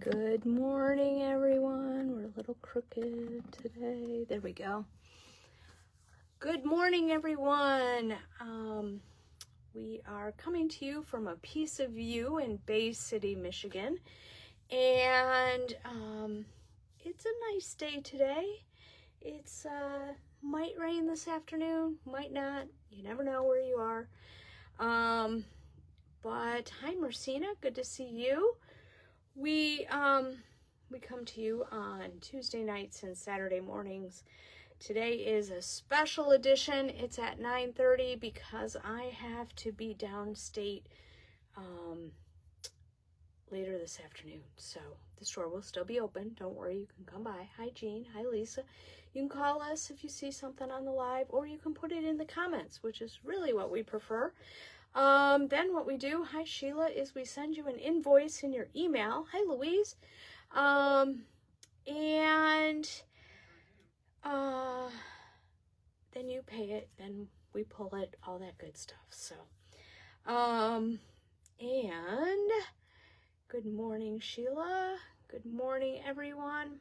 Good morning, everyone. We're a little crooked today. There we go. Good morning, everyone. We are coming to you from a piece of view in Bay City, Michigan. And it's a nice day today. It's might rain this afternoon, might not. You never know where you are. But hi, Marcina. Good to see you. We come to you on Tuesday nights and Saturday mornings. Today is a special edition. It's at 9:30 because I have to be downstate later this afternoon. So the store will still be open. Don't worry, you can come by. Hi, Jean. Hi, Lisa. You can call us if you see something on the live, or you can put it in the comments, which is really what we prefer. Then what we do, hi Sheila, is we send you an invoice in your email. Hi Louise. Then you pay it, then we pull it, all that good stuff. So, and good morning, Sheila. Good morning, everyone.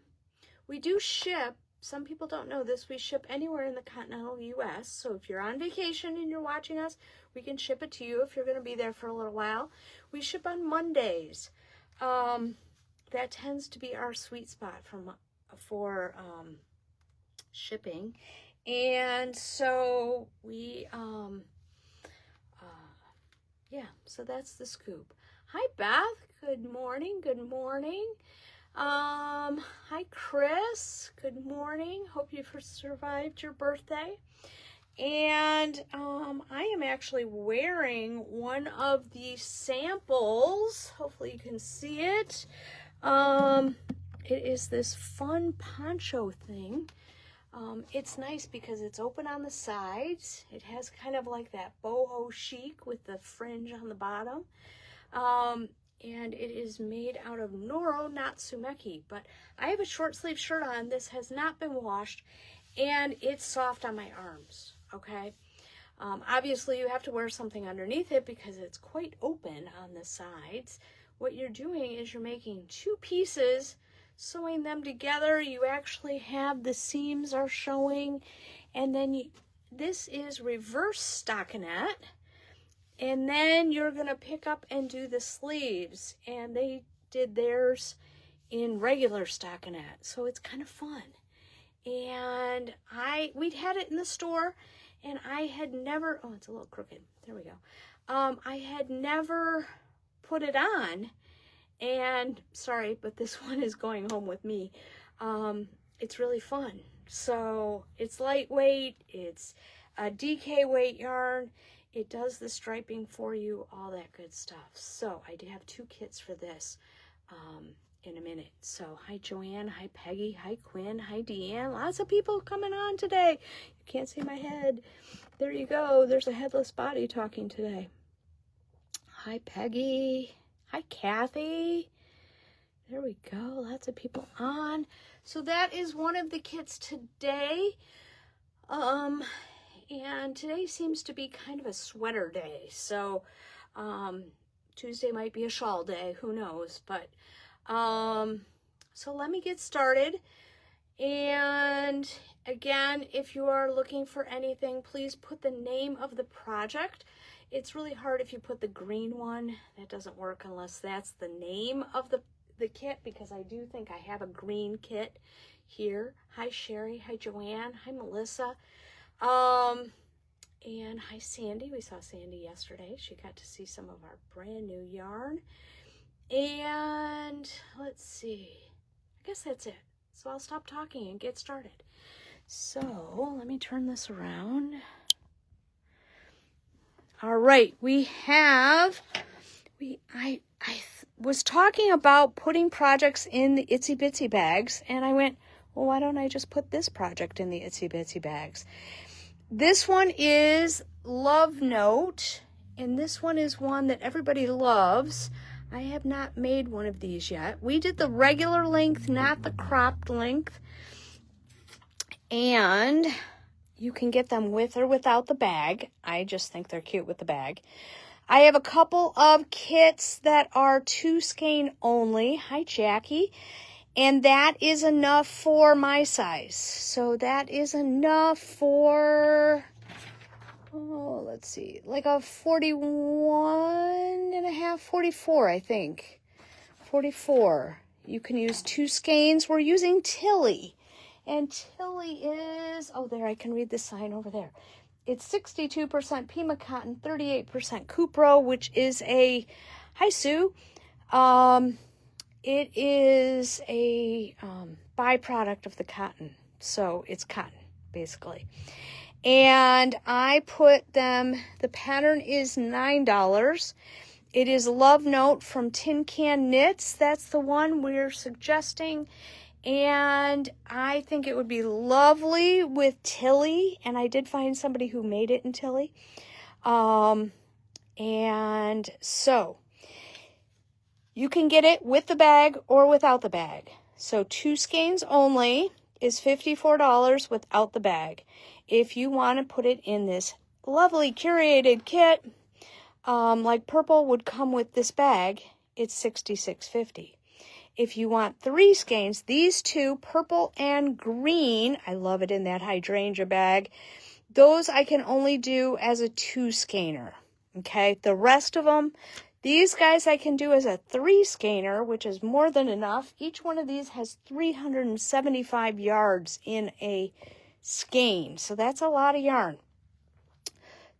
We do ship. Some people don't know this. We ship anywhere in the continental U.S. So if you're on vacation and you're watching us, we can ship it to you if you're going to be there for a little while. We ship on Mondays. That tends to be our sweet spot for shipping. And so we, so that's the scoop. Hi, Beth. Good morning. Good morning. Hi, Chris. Good morning. Hope you've survived your birthday. And I am actually wearing one of the samples. Hopefully you can see it. It is this fun poncho thing. It's nice because it's open on the sides. It has kind of like that boho chic with the fringe on the bottom. And it is made out of Noro, not Sumeki. But I have a short sleeve shirt on. This has not been washed, and it's soft on my arms, okay? Obviously, you have to wear something underneath it because it's quite open on the sides. What you're doing is you're making two pieces, sewing them together. You actually have the seams are showing, and then this is reverse stockinette. And then you're going to pick up and do the sleeves. And they did theirs in regular stockinette. So it's kind of fun. And we'd had it in the store. And I had never, oh, it's a little crooked. There we go. I had never put it on. And sorry, but this one is going home with me. It's really fun. So it's lightweight. It's a DK weight yarn. It does the striping for you, all that good stuff. So I do have two kits for this in a minute. So hi Joanne, hi Peggy, hi Quinn, hi Deanne. Lots of people coming on today. You can't see my head. There you go. There's a headless body talking today. Hi Peggy. Hi Kathy. There we go. Lots of people on. So that is one of the kits today. And today seems to be kind of a sweater day. So Tuesday might be a shawl day. Who knows? But so let me get started. And again, if you are looking for anything, please put the name of the project. It's really hard if you put the green one. That doesn't work unless that's the name of the kit, because I do think I have a green kit here. Hi Sherry, hi Joanne, hi Melissa. And hi Sandy. We saw Sandy yesterday. She got to see some of our brand new yarn. And let's see. I guess that's it. So I'll stop talking and get started. So let me turn this around. All right, I was talking about putting projects in the Itsy Bitsy bags, and I went, well, why don't I just put this project in the Itsy Bitsy bags? This one is Love Note, and this one is one that everybody loves. I have not made one of these yet. We did the regular length, not the cropped length, and you can get them with or without the bag. I just think they're cute with the bag. I have a couple of kits that are 2 skein only. Hi, Jackie. And that is enough for my size. So that is enough for, oh, let's see, like a 41 and a half, 44, I think. 44. You can use 2 skeins. We're using Tilly. And Tilly is, oh, there, I can read the sign over there. It's 62% Pima cotton, 38% Cupro, which is a, hi, Sue. It is a byproduct of the cotton. So it's cotton, basically. And I put them, the pattern is $9. It is Love Note from Tin Can Knits. That's the one we're suggesting. And I think it would be lovely with Tilly. And I did find somebody who made it in Tilly. And so you can get it with the bag or without the bag. So 2 skeins only is $54 without the bag. If you want to put it in this lovely curated kit, like purple would come with this bag, it's $66.50. If you want 3 skeins, these 2, purple and green, I love it in that hydrangea bag, those I can only do as a 2 skeiner. Okay, the rest of them, these guys I can do as a 3 skeiner, which is more than enough. Each one of these has 375 yards in a skein, so that's a lot of yarn.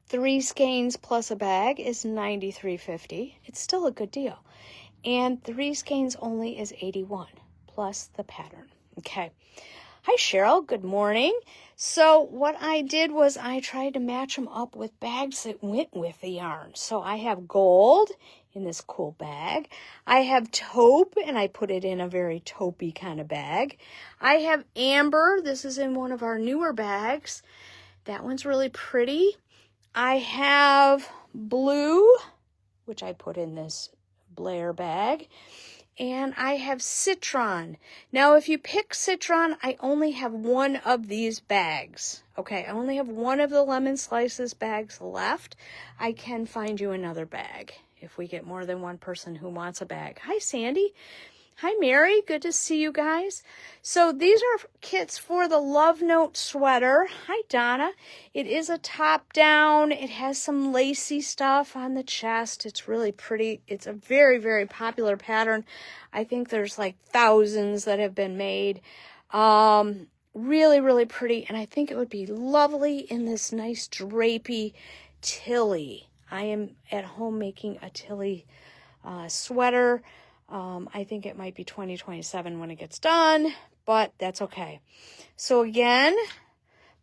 3 skeins plus a bag is $93.50. It's still a good deal. And 3 skeins only is $81 plus the pattern. Okay. Hi, Cheryl. Good morning. So what I did was I tried to match them up with bags that went with the yarn. So I have gold in this cool bag. I have taupe, and I put it in a very taupey kind of bag. I have amber. This is in one of our newer bags. That one's really pretty. I have blue, which I put in this Blair bag, and I have citron. Now, if you pick citron, I only have one of these bags. Okay, I only have one of the lemon slices bags left. I can find you another bag if we get more than one person who wants a bag. Hi, Sandy. Hi, Mary. Good to see you guys. So these are kits for the Love Note sweater. Hi, Donna. It is a top down. It has some lacy stuff on the chest. It's really pretty. It's a very, very popular pattern. I think there's like thousands that have been made. Really, really pretty. And I think it would be lovely in this nice drapey Tilly. I am at home making a Tilly sweater. I think it might be 2027 when it gets done, but that's okay. So again,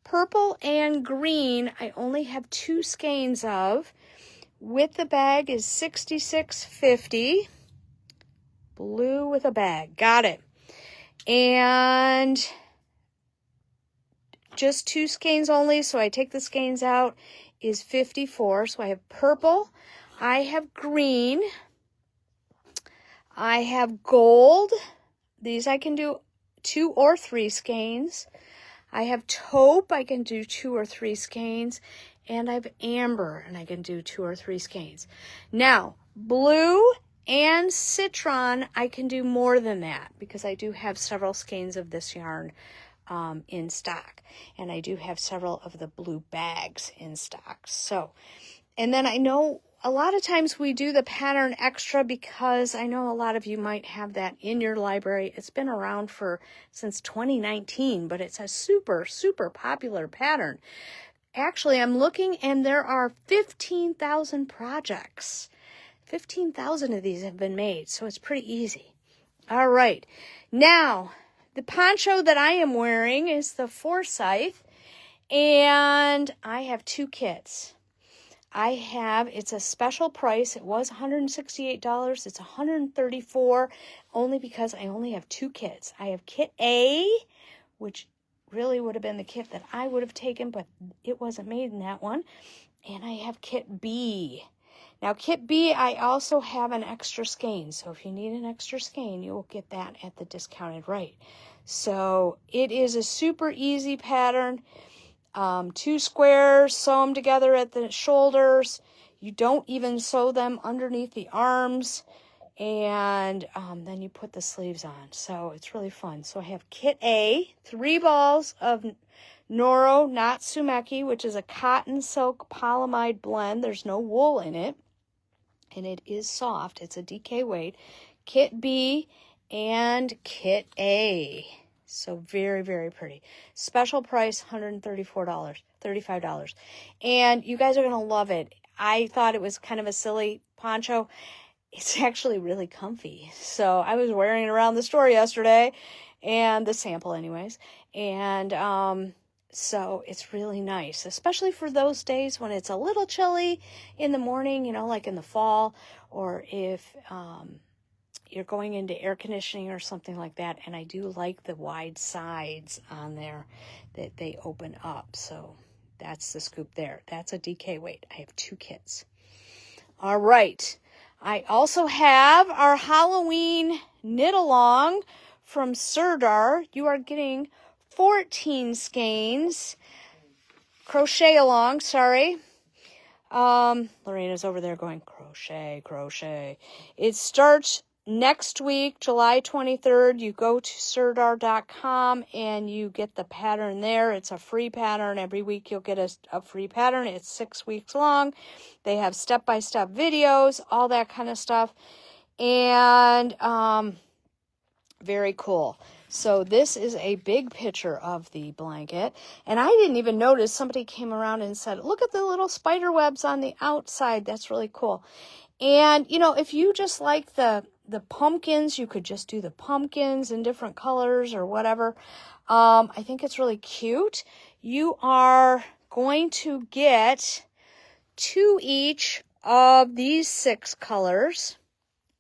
purple and green, I only have 2 skeins of. With the bag is $66.50. Blue with a bag. Got it. And just 2 skeins only, so I take the skeins out, is $54. So I have purple. I have green. I have gold. These I can do 2 or 3 skeins. I have taupe. I can do 2 or 3 skeins. And I have amber, and I can do 2 or 3 skeins. Now, blue and citron, I can do more than that because I do have several skeins of this yarn in stock. And I do have several of the blue bags in stock. So, and then I know a lot of times we do the pattern extra because I know a lot of you might have that in your library. It's been around since 2019, but it's a super, super popular pattern. Actually, I'm looking and there are 15,000 projects. 15,000 of these have been made, so it's pretty easy. All right. Now, the poncho that I am wearing is the Forsyth, and I have 2 kits. It's a special price. It was $168. It's $134 only because I only have 2 kits. I have kit A, which really would have been the kit that I would have taken, but it wasn't made in that one. And I have kit B. Now, kit B, I also have an extra skein. So if you need an extra skein, you will get that at the discounted rate. So it is a super easy pattern. 2 squares, sew them together at the shoulders. You don't even sew them underneath the arms. And then you put the sleeves on. So it's really fun. So I have kit A, 3 balls of Noro Natsumeki, which is a cotton silk polyamide blend. There's no wool in it. And it is soft. It's a DK weight. Kit B and Kit A. So very, very pretty. Special price, $134, $35. And you guys are going to love it. I thought it was kind of a silly poncho. It's actually really comfy. So I was wearing it around the store yesterday, and the sample anyways. And so it's really nice, especially for those days when it's a little chilly in the morning, you know, like in the fall, or if you're going into air conditioning or something like that. And I do like the wide sides on there that they open up. So that's the scoop there. That's a DK weight. I have 2 kits. All right. I also have our Halloween knit along from Sirdar. You are getting 14 skeins. Crochet along, sorry. Lorena's over there going, crochet, crochet. It starts next week, July 23rd. You go to sirdar.com and you get the pattern there. It's a free pattern. Every week you'll get a free pattern. It's 6 weeks long. They have step-by-step videos, all that kind of stuff. And very cool. So this is a big picture of the blanket. And I didn't even notice, somebody came around and said, look at the little spider webs on the outside. That's really cool. And, you know, if you just like the pumpkins, you could just do the pumpkins in different colors or whatever. I think it's really cute. You are going to get 2 each of these 6 colors.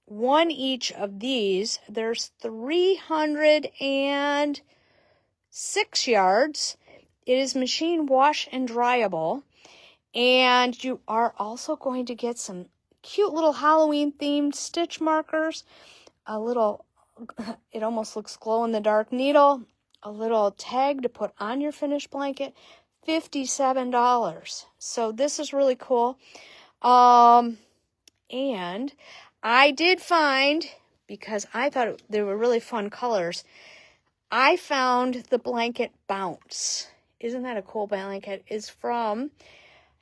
1 each of these. There's 306 yards. It is machine wash and dryable. And you are also going to get some cute little Halloween themed stitch markers. A little, it almost looks glow in the dark needle. A little tag to put on your finished blanket. $57. So this is really cool. And I did find, because I thought they were really fun colors, I found the blanket Bounce. Isn't that a cool blanket? It's from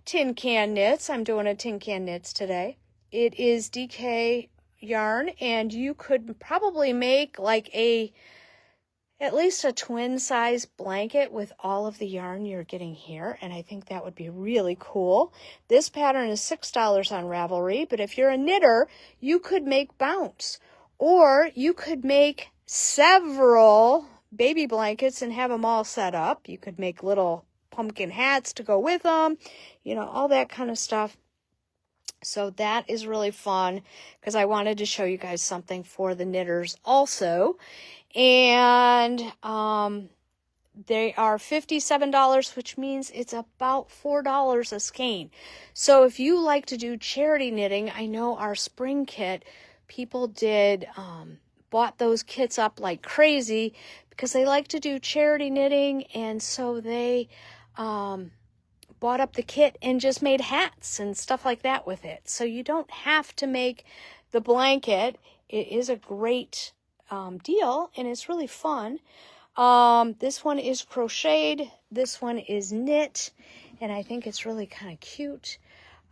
Tin Can Knits. I'm doing a Tin Can Knits today. It is DK yarn, and you could probably make like at least a twin size blanket with all of the yarn you're getting here, and I think that would be really cool. This pattern is $6 on Ravelry, but if you're a knitter, you could make Bounce, or you could make several baby blankets and have them all set up. You could make little pumpkin hats to go with them, you know, all that kind of stuff. So that is really fun, because I wanted to show you guys something for the knitters also. And they are $57, which means it's about $4 a skein. So if you like to do charity knitting, I know our spring kit, people did bought those kits up like crazy because they like to do charity knitting, and so they bought up the kit and just made hats and stuff like that with it. So you don't have to make the blanket. It is a great deal, and it's really fun. This one is crocheted, this one is knit, and I think it's really kind of cute.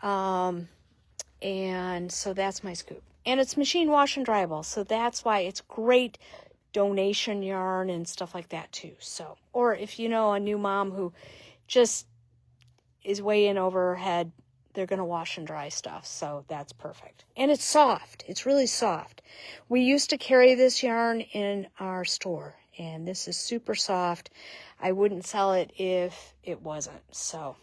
And so that's my scoop. And it's machine wash and dryable, so that's why it's great donation yarn and stuff like that too. So, or if you know a new mom who just is way in over her head, they're going to wash and dry stuff, so that's perfect. And it's soft. It's really soft. We used to carry this yarn in our store, and this is super soft. I wouldn't sell it if it wasn't. So,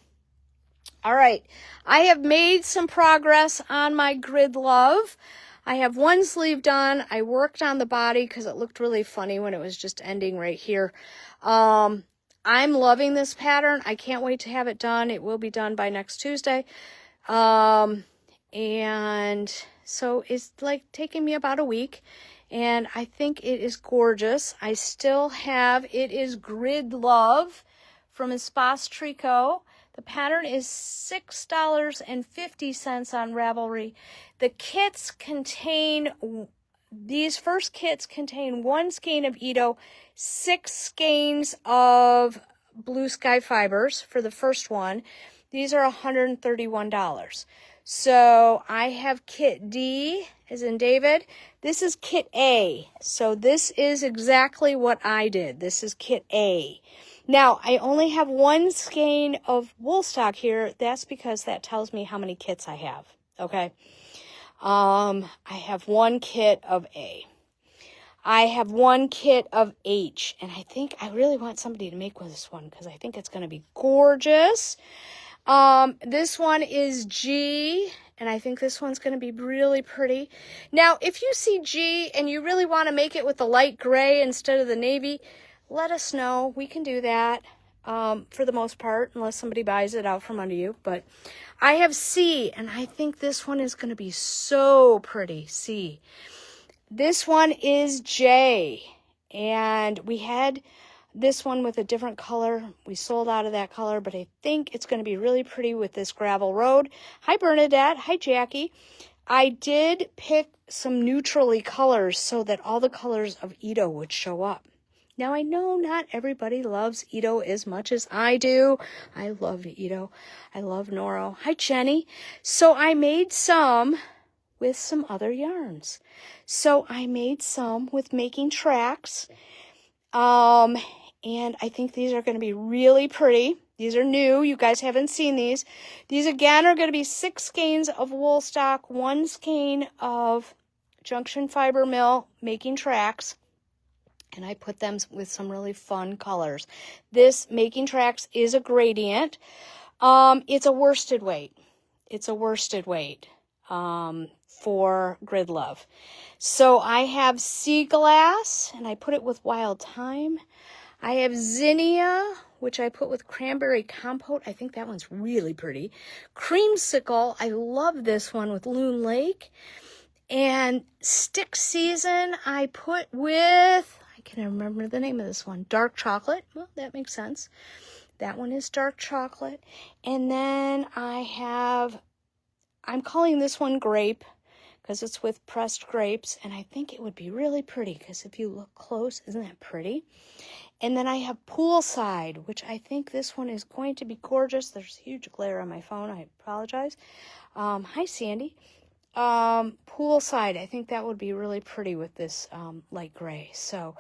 all right. I have made some progress on my Grid Love. I have one sleeve done. I worked on the body because it looked really funny when it was just ending right here. I'm loving this pattern. I can't wait to have it done. It will be done by next Tuesday. And so it's like taking me about a week, and I think it is gorgeous. I still have, it is Grid Love from Espace Tricot. The pattern is $6.50 on Ravelry. The kits contain, these first kits contain 1 skein of Ito, 6 skeins of Blue Sky Fibers for the first one. These are $131. So I have kit D, as in David. This is kit A. So this is exactly what I did. This is kit A. Now, I only have 1 skein of wool stock here. That's because that tells me how many kits I have. Okay. I have 1 kit of A. I have 1 kit of H. And I think I really want somebody to make this one because I think it's going to be gorgeous. This one is G, and I think this one's going to be really pretty. Now, if you see G and you really want to make it with the light gray instead of the navy, let us know. We can do that, for the most part, unless somebody buys it out from under you. But I have C, and I think this one is going to be so pretty. C. This one is J, and we had this one with a different color. We sold out of that color, but I think it's going to be really pretty with this Gravel Road. Hi, Bernadette. Hi, Jackie. I did pick some neutrally colors so that all the colors of Ito would show up. Now, I know not everybody loves Ito as much as I do. I love Ito. I love Noro. Hi, Jenny. So I made some with some other yarns. So I made some with Making Tracks. And I think these are going to be really pretty. These are new. You guys haven't seen these. These, again, are going to be 6 skeins of wool stock, 1 skein of Junction Fiber Mill Making Tracks. And I put them with some really fun colors. This Making Tracks is a gradient. It's a worsted weight. It's a worsted weight for Grid Love. So I have Sea Glass, and I put it with Wild Thyme. I have Zinnia, which I put with Cranberry Compote. I think that one's really pretty. Creamsicle, I love this one with Loon Lake. And Stick Season, I put with, I can't remember the name of this one, Dark Chocolate. Well, that makes sense. That one is Dark Chocolate. And then I'm calling this one Grape, because it's with pressed grapes, and I think it would be really pretty, because if you look close, isn't that pretty? And then I have Poolside, which I think this one is going to be gorgeous. There's huge glare on my phone. I apologize. Hi, Sandy. Poolside, I think that would be really pretty with this light gray. So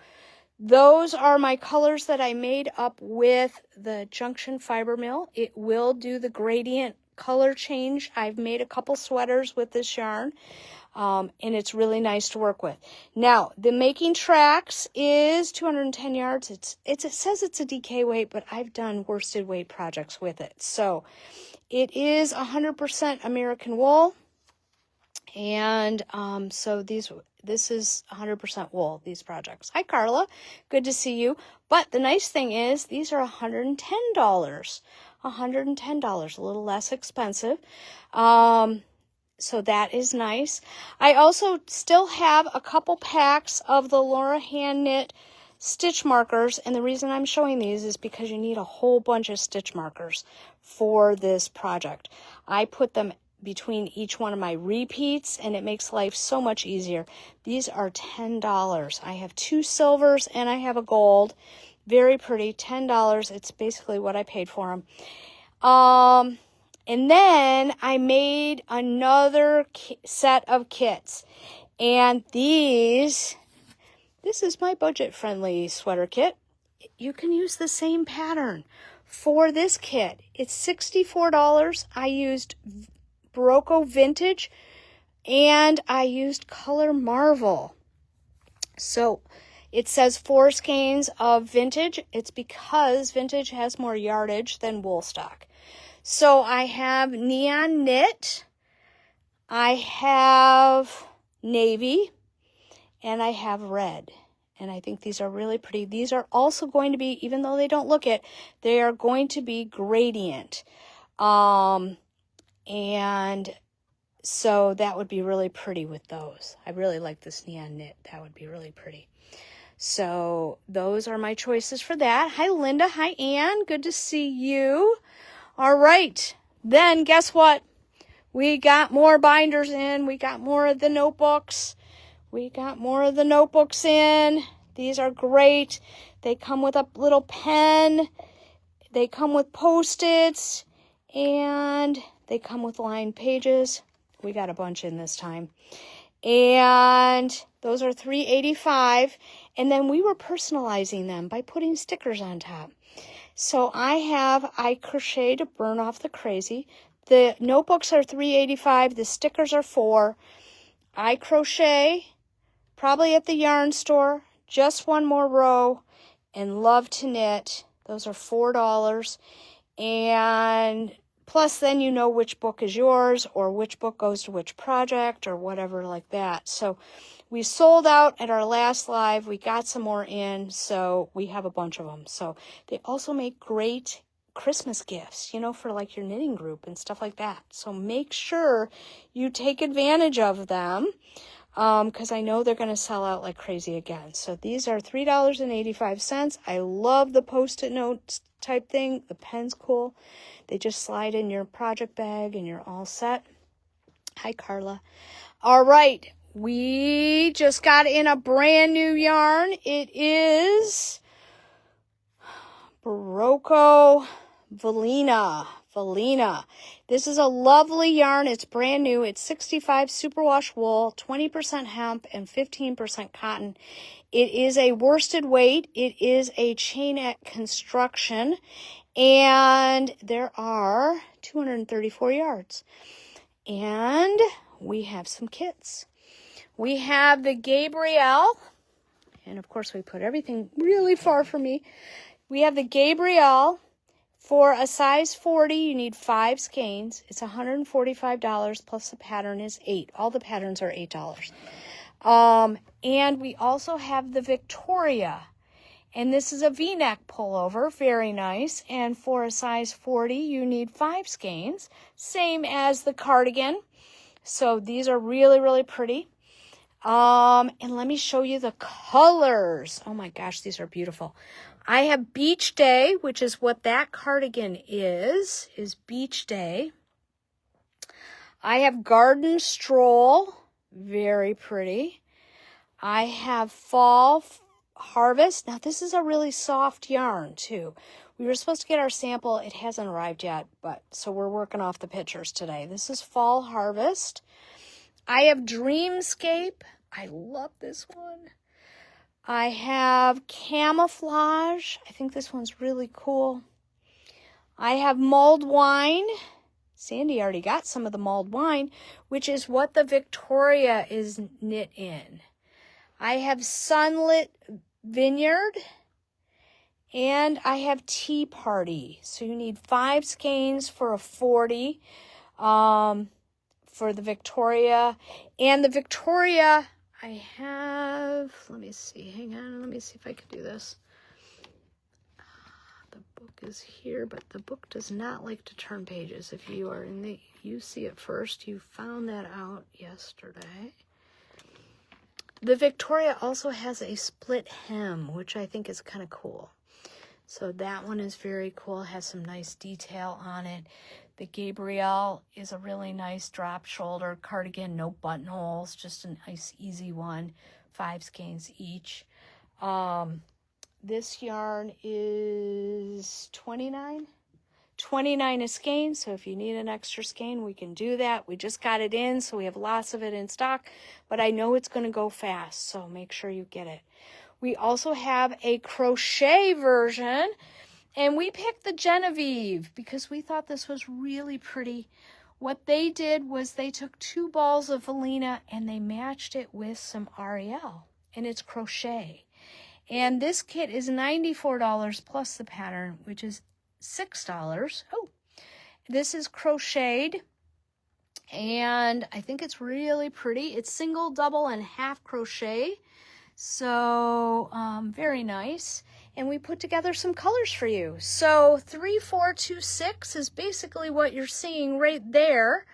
those are my colors that I made up with the Junction Fiber Mill. It will do the gradient color change. I've made a couple sweaters with this yarn, and it's really nice to work with. Now, the Making Tracks is 210 yards. It says it's a DK weight, but I've done worsted weight projects with it. So it is 100% American wool, and so this is 100% wool, these projects. Hi, Carla. Good to see you. But the nice thing is these are $110. $110, a little less expensive. So that is nice. I also still have a couple packs of the Laura hand knit stitch markers, and the reason I'm showing these is because you need a whole bunch of stitch markers for this project. I put them between each one of my repeats, and it makes life so much easier. These are $10. I have 2 silvers and I have a gold. Very pretty, $10. It's basically what I paid for them. And then I made another set of kits. And this is my budget-friendly sweater kit. You can use the same pattern for this kit. It's $64. I used Barocco Vintage, and I used Color Marvel. So it says 4 skeins of Vintage. It's because Vintage has more yardage than wool stock. So I have Neon Knit, I have Navy, and I have Red. And I think these are really pretty. These are also going to be, even though they don't look it, they are going to be gradient. And so that would be really pretty with those. I really like this Neon Knit. That would be really pretty. So those are my choices for that. Hi, Linda. Hi, Ann. Good to see you. All right. Then guess what? We got more binders in. We got more of the notebooks. We got more of the notebooks in. These are great. They come with a little pen. They come with Post-its. And they come with lined pages. We got a bunch in this time. And those are $3.85. And then we were personalizing them by putting stickers on top. So I crochet to burn off the crazy. The notebooks are $3.85. The stickers are $4. I crochet, probably at the yarn store, just one more row, and love to knit. Those are $4. And plus then you know which book is yours or which book goes to which project or whatever like that. So we sold out at our last live. We got some more in, so we have a bunch of them. So they also make great Christmas gifts, for like your knitting group and stuff like that. So make sure you take advantage of them because I know they're going to sell out like crazy again. So these are $3.85. I love the Post-it notes type thing. The pen's cool. They just slide in your project bag and you're all set. Hi, Carla. All right. We just got in a brand new yarn. It is Barocco Valina. This is a lovely yarn. It's brand new. It's 65 superwash wool, 20% hemp, and 15% cotton. It is a worsted weight. It is a chainette construction. And there are 234 yards. And we have some kits. We have the Gabrielle. And of course, we put everything really far from me. We have the Gabrielle. For a size 40, you need 5 skeins. It's $145 plus the pattern is $8. All the patterns are $8. And we also have the Victoria. And this is a V-neck pullover, very nice. And for a size 40, you need 5 skeins, same as the cardigan. So these are really, really pretty. And let me show you the colors. Oh my gosh, these are beautiful. I have Beach Day, which is what that cardigan is Beach Day. I have Garden Stroll, very pretty. I have Fall Harvest. Now, this is a really soft yarn, too. We were supposed to get our sample. It hasn't arrived yet, so we're working off the pictures today. This is Fall Harvest. I have Dreamscape. I love this one. I have Camouflage. I think this one's really cool. I have Mulled Wine. Sandy already got some of the mulled wine, which is what the Victoria is knit in. I have Sunlit Vineyard. And I have Tea Party. So you need 5 skeins for a 40 for the Victoria. And the Victoria, I have, let me see, hang on, let me see if I can do this. The book is here, but the book does not like to turn pages. If you are you see it first. You found that out yesterday. The Victoria also has a split hem, which I think is kind of cool. So that one is very cool, has some nice detail on it. The Gabrielle is a really nice drop shoulder cardigan, no buttonholes, just a nice easy one, 5 skeins each. This yarn is $29 a skein, so if you need an extra skein, we can do that. We just got it in, so we have lots of it in stock, but I know it's going to go fast, so make sure you get it. We also have a crochet version, and we picked the Genevieve because we thought this was really pretty. What they did was they took 2 balls of Valina and they matched it with some Ariel, and it's crochet. And this kit is $94 plus the pattern, which is $6. Oh, this is crocheted, and I think it's really pretty. It's single, double, and half crochet. So very nice. And we put together some colors for you. So 3426 is basically what you're seeing right there.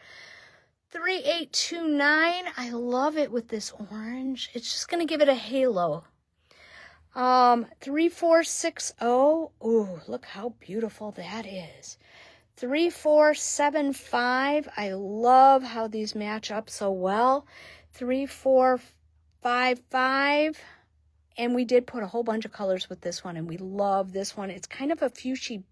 3829, I love it with this orange. It's just going to give it a halo. 3460, ooh, look how beautiful that is. 3475. I love how these match up so well. 3455. And we did put a whole bunch of colors with this one, and we love this one. It's kind of a fuchsia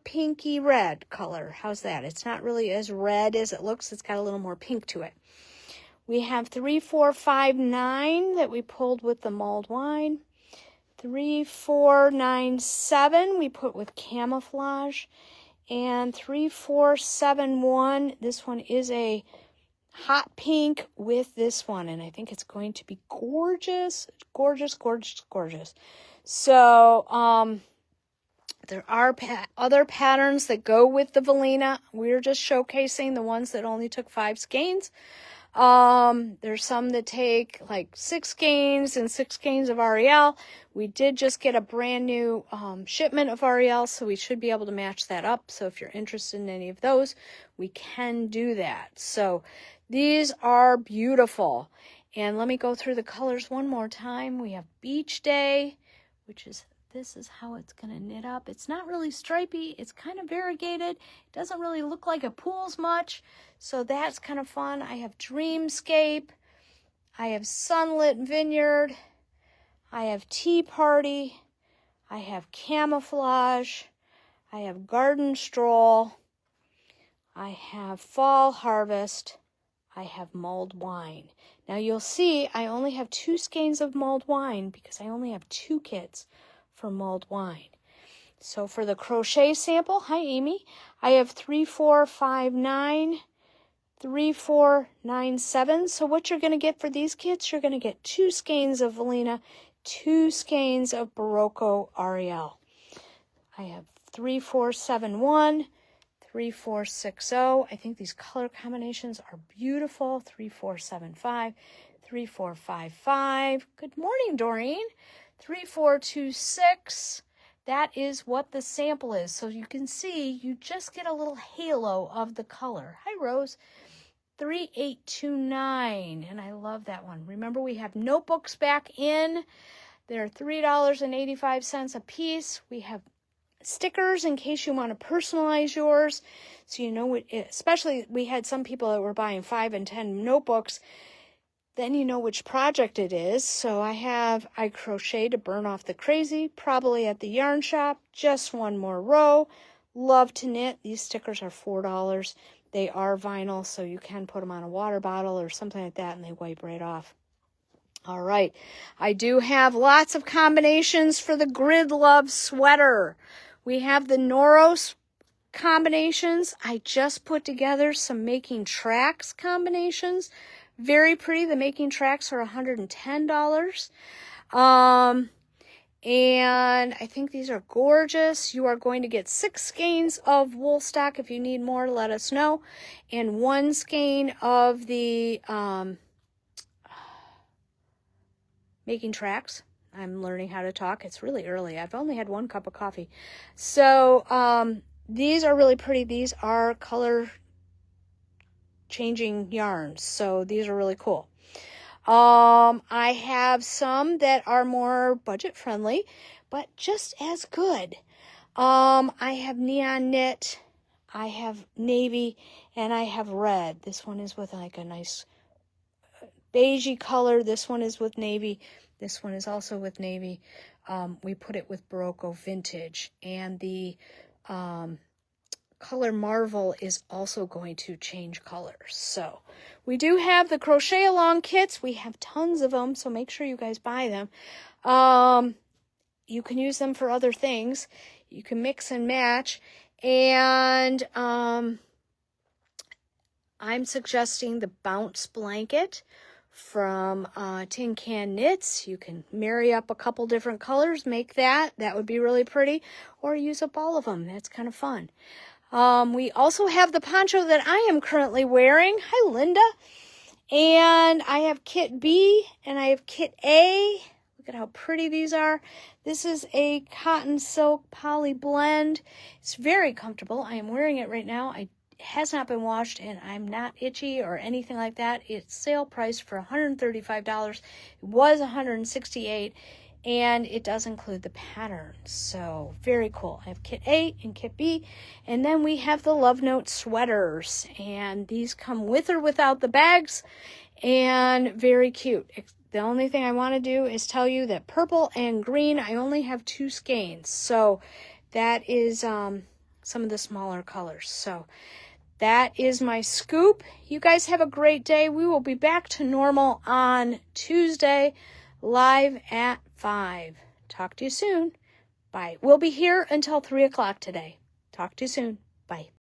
pinky red color. How's that? It's not really as red as it looks. It's got a little more pink to it. We have 3459 that we pulled with the mulled wine. 3497 we put with camouflage. And 3471, this one is a hot pink with this one. And I think it's going to be gorgeous. Gorgeous, gorgeous, gorgeous. So, there are other patterns that go with the Velina. We're just showcasing the ones that only took 5 skeins. There's some that take like 6 skeins and 6 skeins of Ariel. We did just get a brand new shipment of Ariel, so we should be able to match that up. So if you're interested in any of those, we can do that. So these are beautiful. And let me go through the colors one more time. We have Beach Day, which is, this is how it's going to knit up. It's not really stripy. It's kind of variegated. It doesn't really look like it pools much. So that's kind of fun. I have Dreamscape. I have Sunlit Vineyard. I have Tea Party. I have Camouflage. I have Garden Stroll. I have Fall Harvest. I have Mulled Wine. Now you'll see I only have 2 skeins of mulled wine because I only have 2 kits for mulled wine. So for the crochet sample, hi Amy, I have 3459, 3497. So what you're going to get for these kits, you're going to get 2 skeins of Velina, 2 skeins of Barocco Ariel. I have 3471, 3460. I think these color combinations are beautiful. 3475, 3455. Good morning, Doreen. 3426. That is what the sample is. So you can see you just get a little halo of the color. Hi, Rose. 3829. And I love that one. Remember, we have notebooks back in. They're $3.85 a piece. We have stickers in case you want to personalize yours. So you know, especially we had some people that were buying 5 and 10 notebooks. Then you know which project it is. So I crochet to burn off the crazy, probably at the yarn shop. Just one more row. Love to knit. These stickers are $4. They are vinyl, so you can put them on a water bottle or something like that, and they wipe right off. All right. I do have lots of combinations for the Grid Love sweater. We have the Noros combinations. I just put together some Making Tracks combinations. Very pretty. The Making Tracks are $110. And I think these are gorgeous. You are going to get 6 skeins of wool stock. If you need more, let us know. And 1 skein of the Making Tracks. I'm learning how to talk. It's really early. I've only had 1 cup of coffee. So these are really pretty. These are color changing yarns, so these are really cool. I have some that are more budget friendly, but just as good. I have neon knit, I have navy, and I have red. This one is with like a nice beigey color. This one is with navy. This one is also with navy. We put it with Barocco Vintage, and the Color Marvel is also going to change colors. So we do have the crochet along kits. We have tons of them, so make sure you guys buy them. You can use them for other things. You can mix and match. And I'm suggesting the Bounce Blanket from Tin Can Knits. You can marry up a couple different colors, make that. That would be really pretty. Or use up all of them. That's kind of fun. We also have the poncho that I am currently wearing. Hi, Linda. And I have Kit B and I have Kit A. Look at how pretty these are. This is a cotton silk poly blend. It's very comfortable. I am wearing it right now. It has not been washed and I'm not itchy or anything like that. It's sale price for $135. It was $168. and it does include the patterns. So very cool. I have kit A and kit B, and then we have the Love Note sweaters, and these come with or without the bags, and very cute. The only thing I want to do is tell you that purple and green, I only have 2 skeins, so that is some of the smaller colors. So that is my scoop. You guys have a great day. We will be back to normal on Tuesday, live at 5. Talk to you soon. Bye. We'll be here until 3 o'clock today. Talk to you soon. Bye.